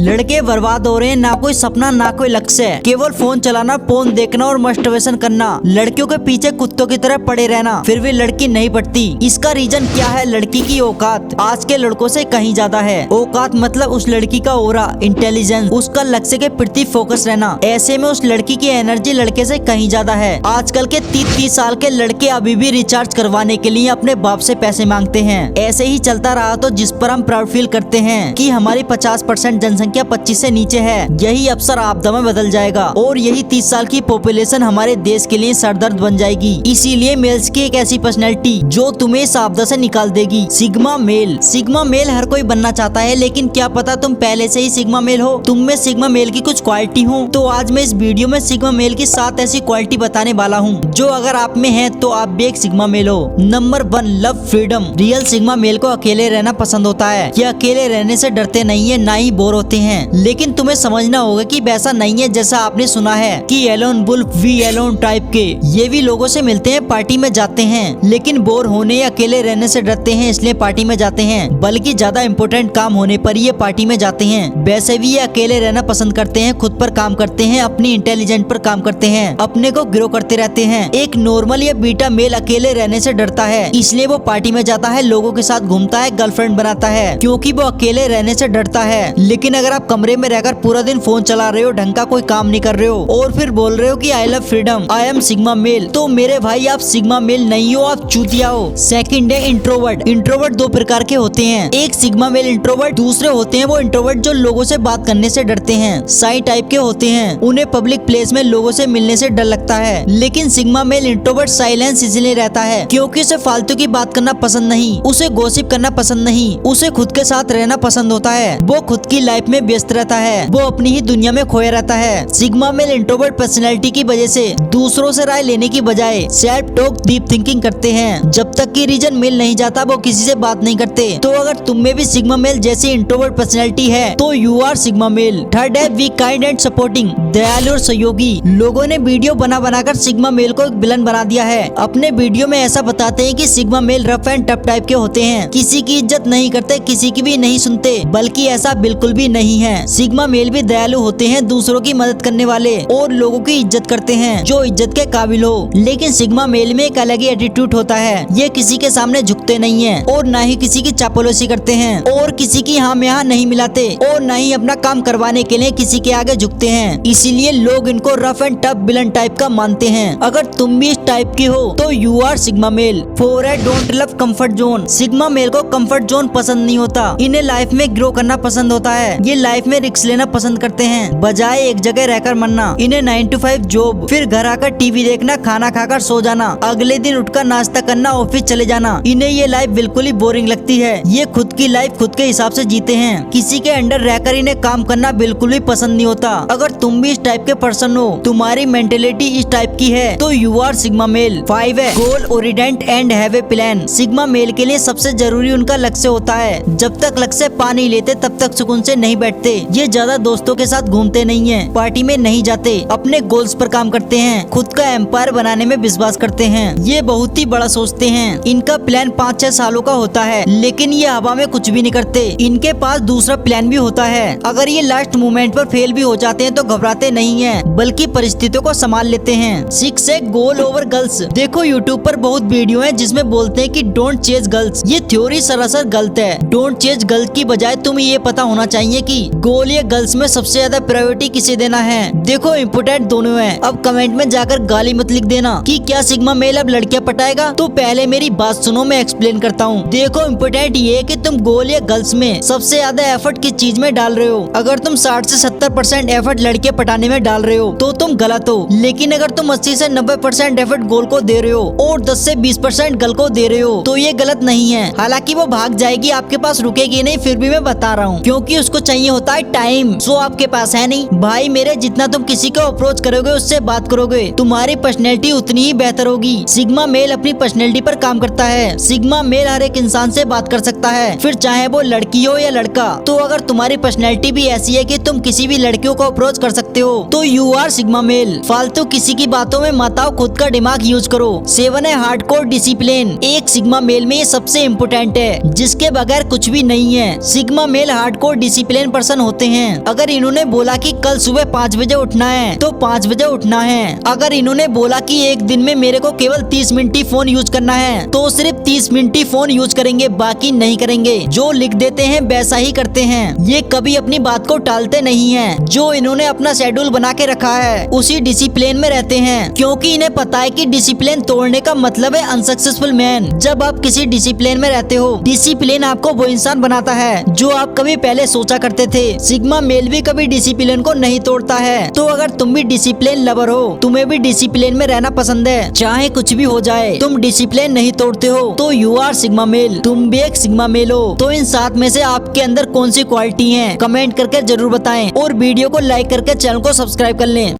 लड़के बर्बाद हो रहे हैं, ना कोई सपना ना कोई लक्ष्य, केवल फोन चलाना, फोन देखना और मस्टरबेशन करना, लड़कियों के पीछे कुत्तों की तरह पड़े रहना, फिर भी लड़की नहीं पटती। इसका रीजन क्या है? लड़की की औकात आज के लड़कों से कहीं ज्यादा है। औकात मतलब उस लड़की का ऑरा, इंटेलिजेंस, उसका लक्ष्य के प्रति फोकस रहना। ऐसे में उस लड़की की एनर्जी लड़के से कहीं ज्यादा है। आजकल के 30-30 साल के लड़के अभी भी रिचार्ज करवाने के लिए अपने बाप से पैसे मांगते हैं। ऐसे ही चलता रहा तो जिस पर हम प्राउड फील करते हैं कि हमारी 50% जनसंख्या 25 से नीचे है, यही अवसर आपदा में बदल जाएगा और यही 30 साल की पॉपुलेशन हमारे देश के लिए सरदर्द बन जाएगी। इसीलिए मेल्स की एक ऐसी पर्सनैलिटी जो तुम्हें इस आपदा से निकाल देगी, सिग्मा मेल। सिग्मा मेल हर कोई बनना चाहता है, लेकिन क्या पता तुम पहले से ही सिग्मा मेल हो, तुम में सिग्मा मेल की कुछ क्वालिटी हो। तो आज मैं इस वीडियो में सिग्मा मेल की 7 ऐसी क्वालिटी बताने वाला हूँ जो अगर आप में है तो आप भी एक सिग्मा मेल हो। Number 1, love freedom. Real sigma male को अकेले रहना पसंद होता है। ये अकेले रहने से डरते नहीं है, ना ही बोर होते हैं। लेकिन तुम्हें समझना होगा कि वैसा नहीं है जैसा आपने सुना है कि alone wolf we alone type के। ये भी लोगों से मिलते हैं, पार्टी में जाते हैं, लेकिन बोर होने या अकेले रहने से डरते हैं, इसलिए पार्टी में जाते हैं। बल्कि ज्यादा इम्पोर्टेंट काम होने पर ये पार्टी में जाते हैं। वैसे भी ये अकेले रहना पसंद करते हैं, खुद पर काम करते हैं, अपनी इंटेलिजेंस पर काम करते हैं, अपने को ग्रो करते रहते हैं। एक नॉर्मल या बीटा मेल अकेले रहने से डरता है, इसलिए वो पार्टी में जाता है, लोगों के साथ घूमता है, गर्लफ्रेंड बनाता है, क्योंकि वो अकेले रहने से डरता है। लेकिन अगर आप कमरे में रहकर पूरा दिन फोन चला रहे हो, ढंग का कोई काम नहीं कर रहे हो और फिर बोल रहे हो कि I love freedom, I am sigma male, तो मेरे भाई आप सिग्मा मेल नहीं हो, आप चूतिया हो। सेकंड है इंट्रोवर्ट। इंट्रोवर्ट 2 प्रकार के होते हैं, एक सिग्मा मेल इंट्रोवर्ट, दूसरे होते हैं वो इंट्रोवर्ट जो लोगों से बात करने से डरते हैं, शाई टाइप के होते हैं। उन्हें पब्लिक प्लेस में लोगों से मिलने से डर लगता है। लेकिन सिग्मा मेल इंट्रोवर्ट साइलेंस इसलिए रहता है क्योंकि उसे फालतू की बात करना पसंद नहीं, उसे गॉसिप करना पसंद नहीं, उसे खुद के साथ रहना पसंद होता है। वो खुद की लाइफ में व्यस्त रहता है, वो अपनी ही दुनिया में खोया रहता है। सिग्मा मेल इंट्रोवर्ट पर्सनैलिटी की वजह से दूसरों से राय लेने की बजाय सेल्फ टॉक, डीप थिंकिंग करते हैं। जब तक कि रीजन मिल नहीं जाता वो किसी से बात नहीं करते। तो अगर तुम में भी सिग्मा मेल जैसी इंट्रोवर्ट पर्सनैलिटी है तो you are sigma male. Third है वी काइंड एंड सपोर्टिंग। दयालु और सहयोगी। लोगों ने वीडियो बना बनाकर सिग्मा मेल को एक विलन बना दिया है। अपने वीडियो में ऐसा बताते हैं कि sigma male rough and tough type के होते हैं, किसी की इज्जत नहीं करते, किसी की भी नहीं सुनते, बल्कि ऐसा बिल्कुल भी नहीं है। सिग्मा मेल भी दयालु होते हैं, दूसरों की मदद करने वाले और लोगों की इज्जत करते हैं जो इज्जत के काबिल हो। लेकिन सिग्मा मेल में एक अलग ही एटीट्यूड होता है, ये किसी के सामने झुकते नहीं है और ना ही किसी की चापलूसी करते हैं और किसी की हाँ में हाँ नहीं मिलाते और ना ही अपना काम करवाने के लिए किसी के आगे झुकते हैं। इसीलिए लोग इनको rough and tough villain type का मानते हैं। अगर तुम भी इस टाइप की हो तो यू आर सिग्मा मेल। 4 है don't love comfort zone. Sigma male को कंफर्ट जोन पसंद नहीं होता, इन्हें लाइफ में ग्रो करना पसंद होता है। ये लाइफ में रिस्क लेना पसंद करते हैं, बजाय एक जगह रहकर मरना। इन्हें 9 to 5 जॉब, फिर घर आकर टीवी देखना, खाना खाकर सो जाना, अगले दिन उठकर नाश्ता करना, ऑफिस चले जाना। इन्हें ये लाइफ बिल्कुल ही बोरिंग लगती है। ये खुद की लाइफ खुद के हिसाब से जीते हैं, किसी के अंडर रहकर इन्हें काम करना बिल्कुल भी पसंद नहीं होता। अगर तुम भी इस टाइप के पर्सन हो, तुम्हारी मेंटेलिटी इस टाइप की है तो यू आर सिग्मा मेल। 5 है goal oriented and have a plan. Sigma male के लिए सबसे जरूरी उनका लक्ष्य होता है। जब तक लक्ष्य पा नहीं लेते तब तक सुकून से नहीं बैठते। ये ज्यादा दोस्तों के साथ घूमते नहीं है, पार्टी में नहीं जाते, अपने गोल्स पर काम करते हैं, खुद का एम्पायर बनाने में विश्वास करते हैं। ये बहुत ही बड़ा सोचते हैं। इनका प्लान 5-6 सालों का होता है, लेकिन ये हवा में कुछ भी नहीं करते। इनके पास दूसरा प्लान भी होता है। अगर ये लास्ट मोमेंट पर फेल भी हो जाते हैं तो घबराते नहीं है, बल्कि परिस्थितियों को संभाल लेते हैं। 6 है गोल ओवर गर्ल्स। देखो यूट्यूब पर बहुत वीडियो है जिसमें बोलते हैं कि डोंट चेज गर्ल्स। ये थ्योरी सरासर गलत है। डोंट चेज गर्ल्स की बजाय तुम्हें ये पता होना चाहिए कि गोल या गर्ल्स में सबसे ज्यादा प्रायोरिटी किसे देना है। देखो इम्पोर्टेंट दोनों है। अब कमेंट में जाकर गाली मत लिख देना कि क्या सिग्मा मेल अब लड़कियां पटाएगा। तो पहले मेरी बात सुनो, मैं एक्सप्लेन करता हूँ। देखो इम्पोर्टेंट ये है कि तुम गोल या गर्ल्स में सबसे ज्यादा एफर्ट किस चीज में डाल रहे हो। अगर तुम 60 से 70% एफर्ट लड़कियां पटाने में डाल रहे हो तो तुम गलत हो। लेकिन अगर तुम 80 से 90% एफर्ट गोल को दे रहे हो और 10 से 20% गर्ल को दे रहे हो तो ये गलत नहीं है। हालांकि वो भाग जाएगी, आपके पास रुकेगी नहीं, फिर भी मैं बता रहा हूँ क्योंकि उसको चाहिए होता है टाइम, जो आपके पास है नहीं। भाई मेरे, जितना तुम किसी को अप्रोच करोगे, उससे बात करोगे, तुम्हारी पर्सनैलिटी उतनी ही बेहतर होगी। सिग्मा मेल अपनी पर्सनैलिटी पर काम करता है। सिग्मा मेल हर एक इंसान से बात कर सकता है, फिर चाहे वो लड़की हो या लड़का। तो अगर तुम्हारी पर्सनैलिटी भी ऐसी है कि तुम किसी भी लड़कियों को अप्रोच कर सकते हो तो यू आर सिग्मा मेल। फालतू किसी की बातों में मत आओ, खुद का दिमाग यूज करो। 7 है हार्डकोर डिसिप्लिन। एक सिग्मा मेल में ये सबसे इम्पोर्टेंट है, जिसके बगैर कुछ भी नहीं है। Sigma male hardcore discipline person होते हैं। अगर इन्होंने बोला कि कल सुबह 5 बजे उठना है तो 5 बजे उठना है। अगर इन्होंने बोला कि एक दिन में मेरे को केवल 30 मिनट ही फोन यूज करना है तो सिर्फ 30 मिनट ही फोन यूज करेंगे, बाकी नहीं करेंगे। जो लिख देते हैं वैसा ही करते हैं। ये कभी अपनी बात को टालते नहीं हैं। जो इन्होंने अपना शेड्यूल बना के रखा है उसी डिसिप्लिन में रहते हैं, क्योंकि इन्हें पता है कि डिसिप्लिन तोड़ने का मतलब है अनसक्सेसफुल मैन। जब आप किसी डिसिप्लिन में रहते हो, डिसिप्लिन आपको वो इंसान बनाता है जो आप कभी पहले सोचा करते थे। सिग्मा मेल भी कभी डिसिप्लिन को नहीं तोड़ता है। तो अगर तुम भी डिसिप्लिन लवर हो, तुम्हें भी डिसिप्लिन में रहना पसंद है, चाहे कुछ भी हो जाए, तुम डिसिप्लिन नहीं तोड़ते हो, तो यू आर सिग्मा मेल। तुम भी एक सिग्मा मेल हो। तो इन 7 में से आपके अंदर कौन सी क्वालिटी है, कमेंट करके जरूर बताएं और वीडियो को लाइक करके चैनल को सब्सक्राइब कर लें।